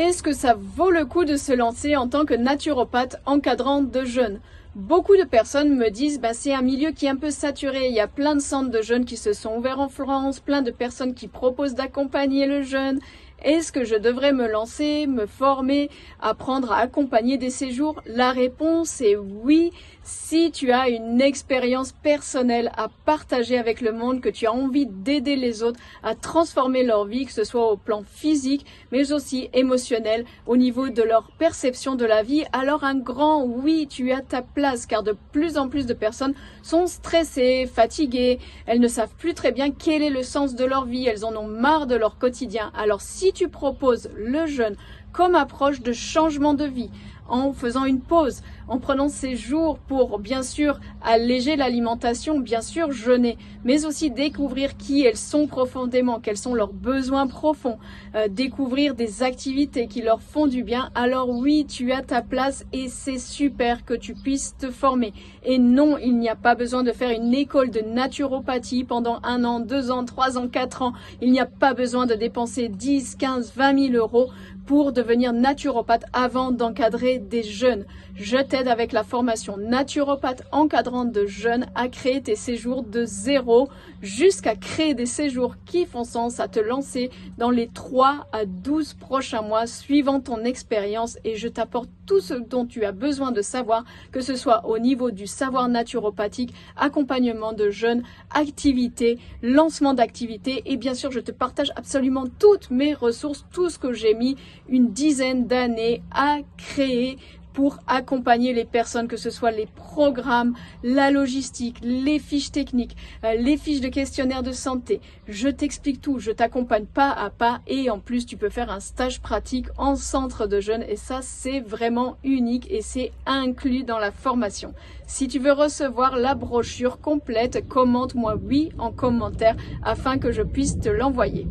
Est-ce que ça vaut le coup de se lancer en tant que naturopathe encadrant de jeunes? Beaucoup de personnes me disent c'est un milieu qui est un peu saturé, il y a plein de centres de jeunes qui se sont ouverts en France, plein de personnes qui proposent d'accompagner le jeune. Est-ce que je devrais me lancer, me former, apprendre à accompagner des séjours? La réponse est oui, si tu as une expérience personnelle à partager avec le monde, que tu as envie d'aider les autres à transformer leur vie, que ce soit au plan physique, mais aussi émotionnel, au niveau de leur perception de la vie, alors un grand oui, tu as ta place, car de plus en plus de personnes sont stressées, fatiguées, elles ne savent plus très bien quel est le sens de leur vie, elles en ont marre de leur quotidien. Alors si tu proposes le jeûne comme approche de changement de vie, en faisant une pause, en prenant ces jours pour bien sûr alléger l'alimentation, bien sûr jeûner, mais aussi découvrir qui elles sont profondément, quels sont leurs besoins profonds, découvrir des activités qui leur font du bien, alors oui, tu as ta place et c'est super que tu puisses te former. Et non, il n'y a pas besoin de faire une école de naturopathie pendant 1 an, 2 ans, 3 ans, 4 ans. Il n'y a pas besoin de dépenser 10, 15, 20 000 euros pour devenir naturopathe avant d'encadrer des jeunes. Je t'aide avec la formation naturopathe encadrante de jeunes à créer tes séjours de zéro jusqu'à créer des séjours qui font sens, à te lancer dans les 3 à 12 prochains mois suivant ton expérience, et je t'apporte tout ce dont tu as besoin de savoir, que ce soit au niveau du savoir naturopathique, accompagnement de jeunes, activités, lancement d'activités, et bien sûr je te partage absolument toutes mes ressources, tout ce que j'ai mis une dizaine d'années à créer pour accompagner les personnes, que ce soit les programmes, la logistique, les fiches techniques, les fiches de questionnaire de santé. Je t'explique tout, je t'accompagne pas à pas, et en plus tu peux faire un stage pratique en centre de jeunes, et ça c'est vraiment unique et c'est inclus dans la formation. Si tu veux recevoir la brochure complète, commente-moi oui en commentaire afin que je puisse te l'envoyer.